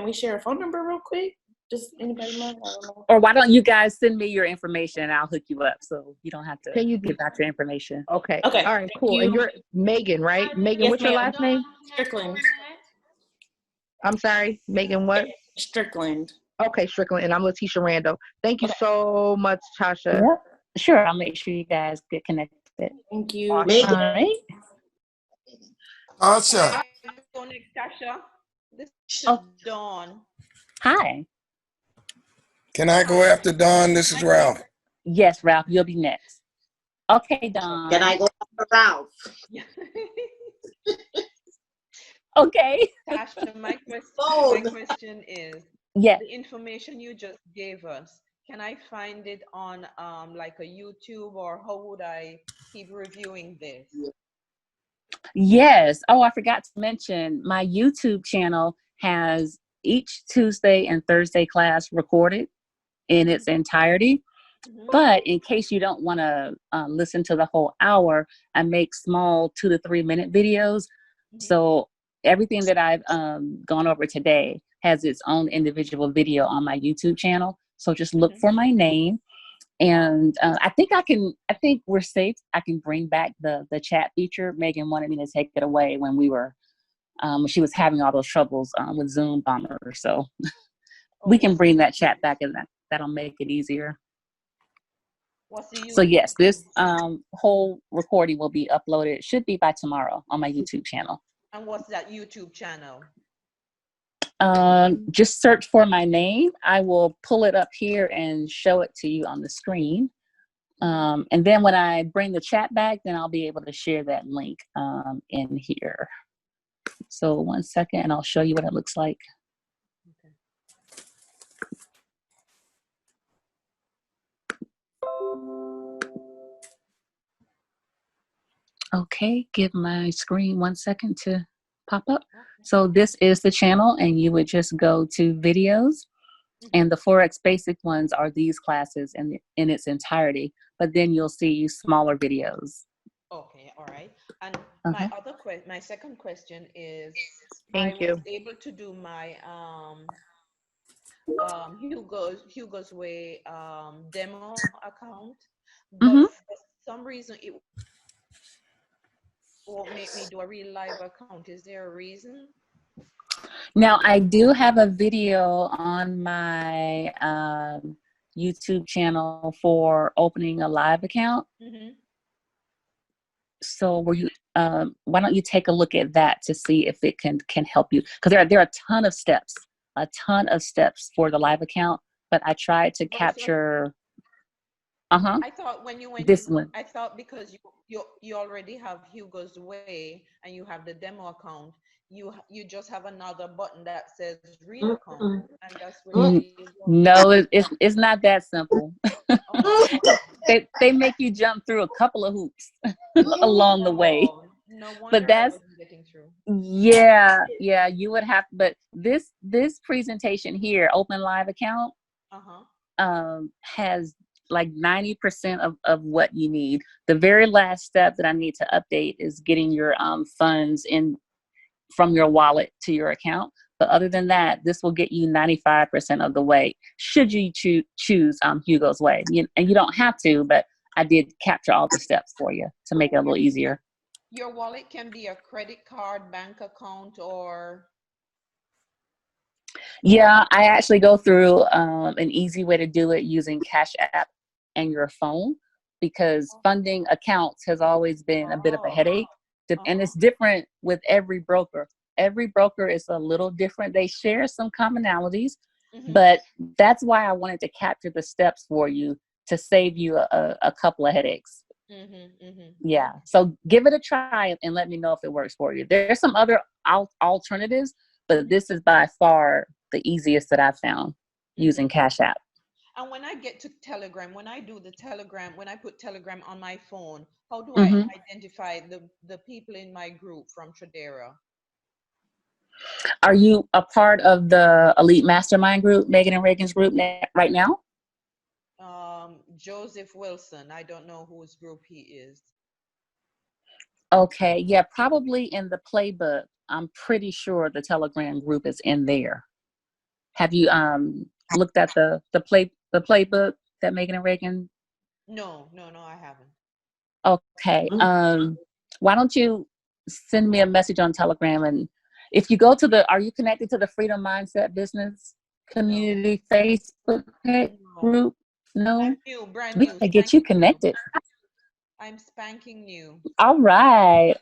we share a phone number real quick? Does anybody know? I don't know. Or why don't you guys send me your information and I'll hook you up so you don't have to give out your information. Okay. All right, cool. And you're Megan, right? Megan, what's your last name? Strickland. I'm sorry, Megan what? Strickland. Okay, Strickland. And I'm Letitia Randall. Thank you so much, Tasha. Yep. Sure. I'll make sure you guys get connected. Thank you. All right. Tasha. Tasha. This is Dawn. Hi. Can I go after Dawn? This is Ralph. Yes, Ralph, you'll be next. Okay, Dawn. Can I go after Ralph? Okay. Tasha, my question is, the information you just gave us, can I find it on like a YouTube, or how would I keep reviewing this? Yes. Oh, I forgot to mention my YouTube channel has each Tuesday and Thursday class recorded in its entirety. But in case you don't want to listen to the whole hour, I make small 2 to 3 minute videos. So everything that I've gone over today has its own individual video on my YouTube channel. So just look for my name. And I think we're safe. I can bring back the chat feature. Megan wanted me to take it away when when she was having all those troubles with Zoom Bomber. So we can bring that chat back, and that'll make it easier. So yes, this whole recording will be uploaded. It should be by tomorrow on my YouTube channel. And what's that YouTube channel? Just search for my name. I will pull it up here and show it to you on the screen. And then when I bring the chat back, then I'll be able to share that link in here. So 1 second and I'll show you what it looks like. Okay, give my screen 1 second to pop up. So this is the channel, and you would just go to videos, and the Forex Basic ones are these classes in its entirety, but then you'll see smaller videos. Okay, all right. And my second question is, Thank I was you. able to do my Hugo's Way demo account, but for some reason it won't make me do a real live account. Is there a reason? Now, I do have a video on my YouTube channel for opening a live account. So why don't you take a look at that to see if it can help you? Because there are a ton of steps for the live account, but I tried to capture. I thought when you went this in, one. I thought because you already have Hugo's Way and you have the demo account, you just have another button that says real account, and that's where No, it's not that simple. They make you jump through a couple of hoops along the way. No wonder But that's I wasn't getting through. yeah, you would have. But this presentation here, Open Live Account, has like 90% of what you need. The very last step that I need to update is getting your funds in from your wallet to your account. But other than that, this will get you 95% of the way, should you choose Hugo's Way. And you don't have to, but I did capture all the steps for you to make it a little easier. Your wallet can be a credit card, bank account, or... Yeah, I actually go through an easy way to do it using Cash App and your phone, because funding accounts has always been a bit of a headache. And it's different with every broker. Every broker is a little different. They share some commonalities, but that's why I wanted to capture the steps for you to save you a couple of headaches. Yeah, so give it a try and let me know if it works for you. There's some other alternatives, but this is by far the easiest that I've found using Cash App. And when I get to Telegram, when I do the Telegram, when I put Telegram on my phone, how do I identify the people in my group from Tradera? Are you a part of the Elite Mastermind group, Megan and Reagan's group right now? Joseph Wilson. I don't know whose group he is. Okay, yeah, probably in the playbook. I'm pretty sure the Telegram group is in there. Have you looked at the playbook that Megan and Reagan? No, I haven't. Okay. Why don't you send me a message on Telegram, and if you go to are you connected to the Freedom Mindset Business Community Facebook group? No? I'm new, brand We new. gotta get you connected. I'm spanking new. All right.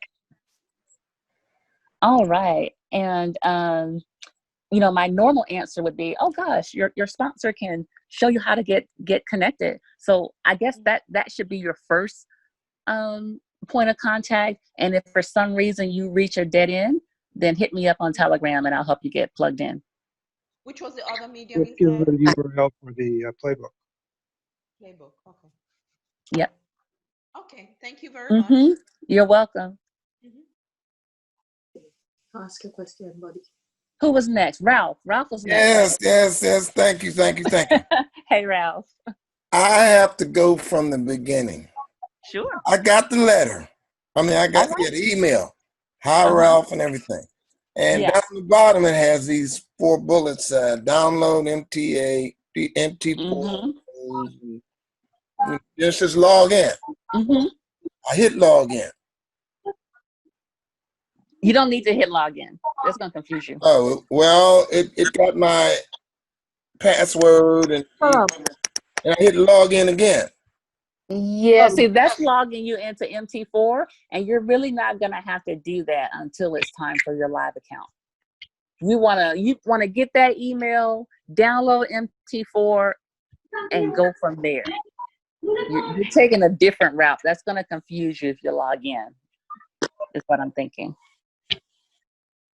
And my normal answer would be, oh gosh, your sponsor can show you how to get connected. So I guess that should be your first point of contact. And if for some reason you reach a dead end, then hit me up on Telegram and I'll help you get plugged in. Which was the other medium you Give said? the URL for the playbook. Playbook, okay. Yep. Okay, thank you very much. You're welcome. Ask a question, buddy. Who was next? Ralph. Ralph was next. Yes. Thank you. Hey, Ralph. I have to go from the beginning. Sure. I got the letter. I got the email. Hi, Ralph, and everything. And down the bottom, it has these 4 bullets, download MT4. Just says log in. I hit log in. You don't need to hit log in. That's going to confuse you. Oh, well, it got my password, and I hit log in again. Yeah, see, that's logging you into MT4, and you're really not going to have to do that until it's time for your live account. You want to get that email, download MT4, and go from there. You're taking a different route. That's going to confuse you if you log in, is what I'm thinking.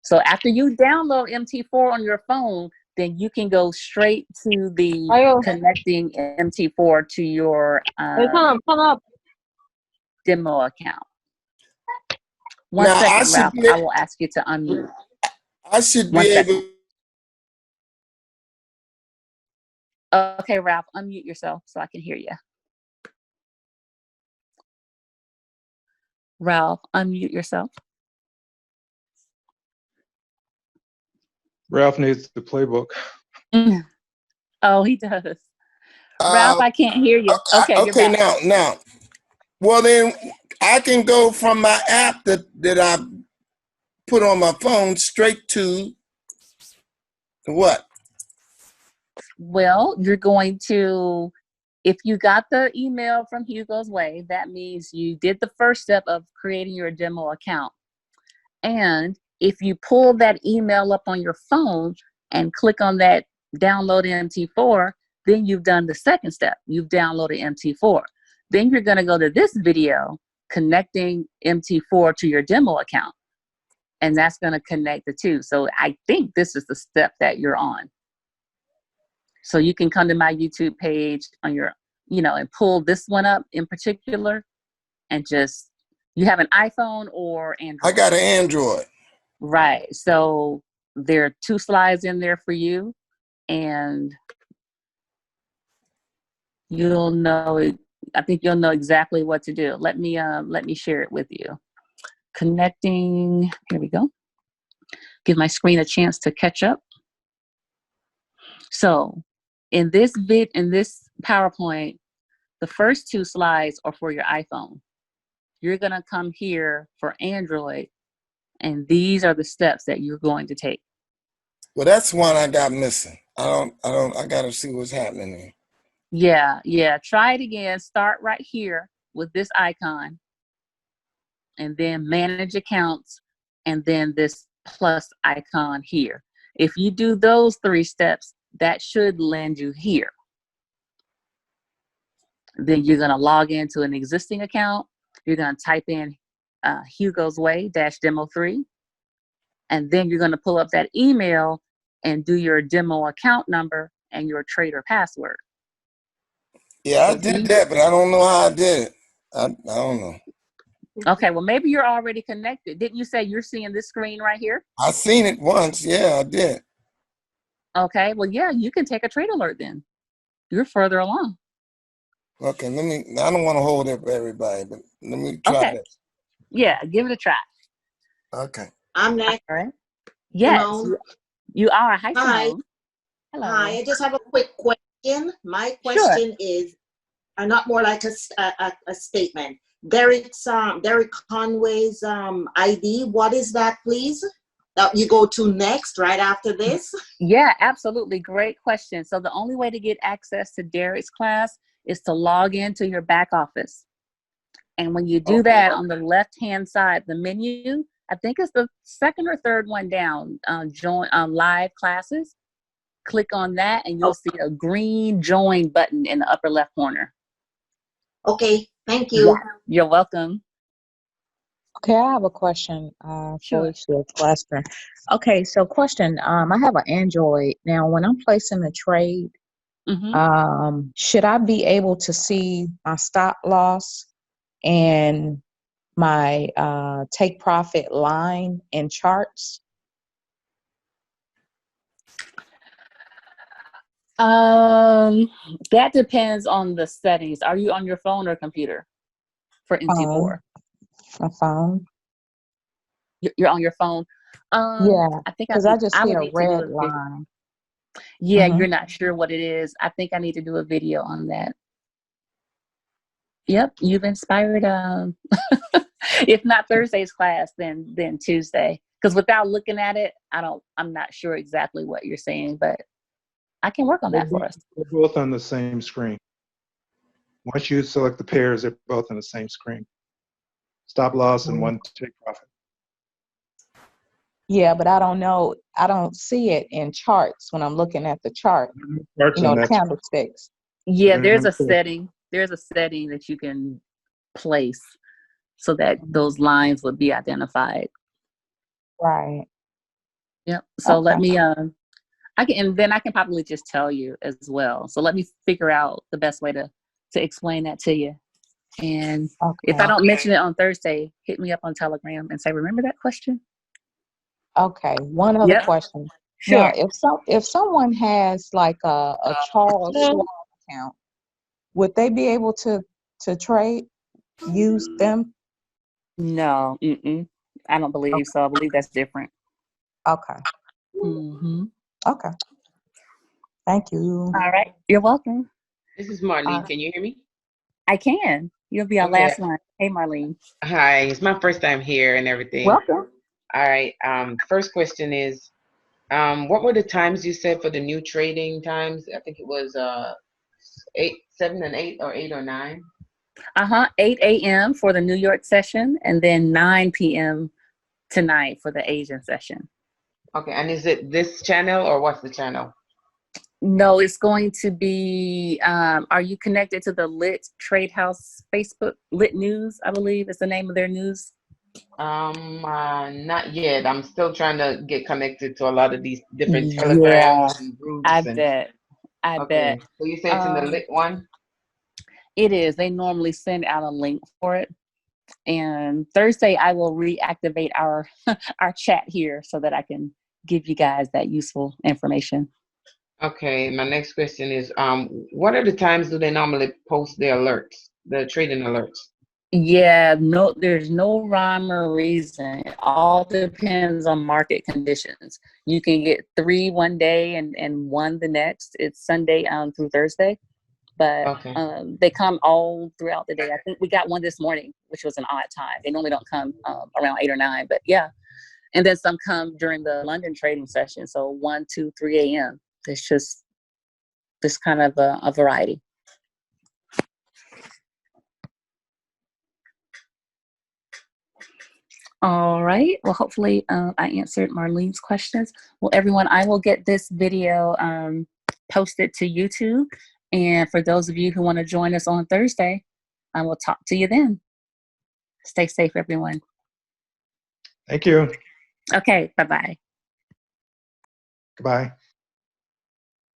So after you download MT4 on your phone, then you can go straight to the connecting MT4 to your demo account. One Now I second, should Ralph. be, I will ask you to unmute. I should One be second. able. Okay, Ralph, unmute yourself so I can hear you. Ralph, unmute yourself. Ralph needs the playbook. Oh, he does. Ralph, I can't hear you. Okay, you're Okay, back. now. Well, then I can go from my app that I put on my phone straight to what? Well, you're going to, if you got the email from Hugo's Way, that means you did the first step of creating your demo account. And if you pull that email up on your phone and click on that download MT4, then you've done the second step. You've downloaded MT4. Then you're going to go to this video connecting MT4 to your demo account. And that's going to connect the two. So I think this is the step that you're on. So you can come to my YouTube page on your, and pull this one up in particular and just, you have an iPhone or Android? I got an Android. Right. So there are 2 slides in there for you, and you'll know, I think you'll know exactly what to do. Let me share it with you. Connecting, here we go. Give my screen a chance to catch up. So in this PowerPoint, the first 2 slides are for your iPhone. You're gonna come here for Android, and these are the steps that you're going to take. Well, that's one I got missing. I gotta see what's happening here. Yeah. Try it again. Start right here with this icon, and then manage accounts, and then this plus icon here. If you do those 3 steps, that should land you here. Then you're gonna log into an existing account. You're gonna type in Hugo's Way -demo 3, and then you're gonna pull up that email and do your demo account number and your trader password. Yeah, I did that, but I don't know how I did it. I don't know. Okay, well, maybe you're already connected. Didn't you say you're seeing this screen right here? I seen it once. Yeah, I did. Okay, well, yeah, you can take a trade alert then. You're further along. Okay, I don't want to hold it for everybody, but let me try this. Yeah, give it a try. Okay. I'm next. All right. Yes, you are. Hi, Hi. Simone. Hello. Hi, I just have a quick question. My question is not more like a statement. Derek Conway's ID, what is that, please? That you go to next, right after this? Yeah, absolutely. Great question. So the only way to get access to Derek's class is to log into your back office. And when you do that, on the left-hand side, the menu, I think it's the second or third one down, join live classes. Click on that and you'll see a green join button in the upper left corner. Okay, thank you. Yeah, you're welcome. Okay, I have a question for your question. Okay, so question, I have an Android. Now, when I'm placing a trade, should I be able to see my stop loss and my take profit line in charts? That depends on the settings. Are you on your phone or computer for MT4? My phone. You're on your phone? Yeah, I think because I just see would a need to do red a line. Yeah, you're not sure what it is. I think I need to do a video on that. Yep, you've inspired. If not Thursday's class, then Tuesday. Because without looking at it, I'm not sure exactly what you're saying, but I can work on that for us. They're both on the same screen. Once you select the pairs, they're both on the same screen. Stop loss and one take profit. Yeah, but I don't know. I don't see it in charts when I'm looking at the chart. Charts The candlesticks. Yeah, there's a setting. There's a setting that you can place so that those lines would be identified. Right. Yep. So let me and then I can probably just tell you as well. So let me figure out the best way to explain that to you. And if I don't mention it on Thursday, hit me up on Telegram and say, remember that question? Okay. One other question. Sure. Now, if someone has like a Charles Schwab account, would they be able to trade, use them? No, I don't believe so. I believe that's different. Okay. Okay. Thank you. All right. You're welcome. This is Marlene. Can you hear me? I can. You'll be our last one. Hey, Marlene. Hi. It's my first time here and everything. Welcome. All right. First question is, what were the times you said for the new trading times? I think it was 7 and 8 or 8 or 9. 8 a.m. for the New York session, and then 9 p.m. tonight for the Asian session. Okay. And is it this channel or what's the channel? No, it's going to be, are you connected to the Lit Trade House Facebook? Lit News, I believe is the name of their news. Not yet. I'm still trying to get connected to a lot of these different telegrams and groups. I bet. So you say it's in the Lit one? It is. They normally send out a link for it. And Thursday, I will reactivate our our chat here so that I can give you guys that useful information. Okay, my next question is, what are the times do they normally post their alerts, the trading alerts? Yeah, no, there's no rhyme or reason. It all depends on market conditions. You can get 3 one day and 1 the next. It's Sunday through Thursday, but they come all throughout the day. I think we got one this morning, which was an odd time. They normally don't come around 8 or 9, but yeah. And then some come during the London trading session, so 1, 2, 3 a.m. It's just this kind of a variety. All right. Well, hopefully I answered Marlene's questions. Well, everyone, I will get this video posted to YouTube. And for those of you who want to join us on Thursday, I will talk to you then. Stay safe, everyone. Thank you. Okay. Bye-bye. Goodbye.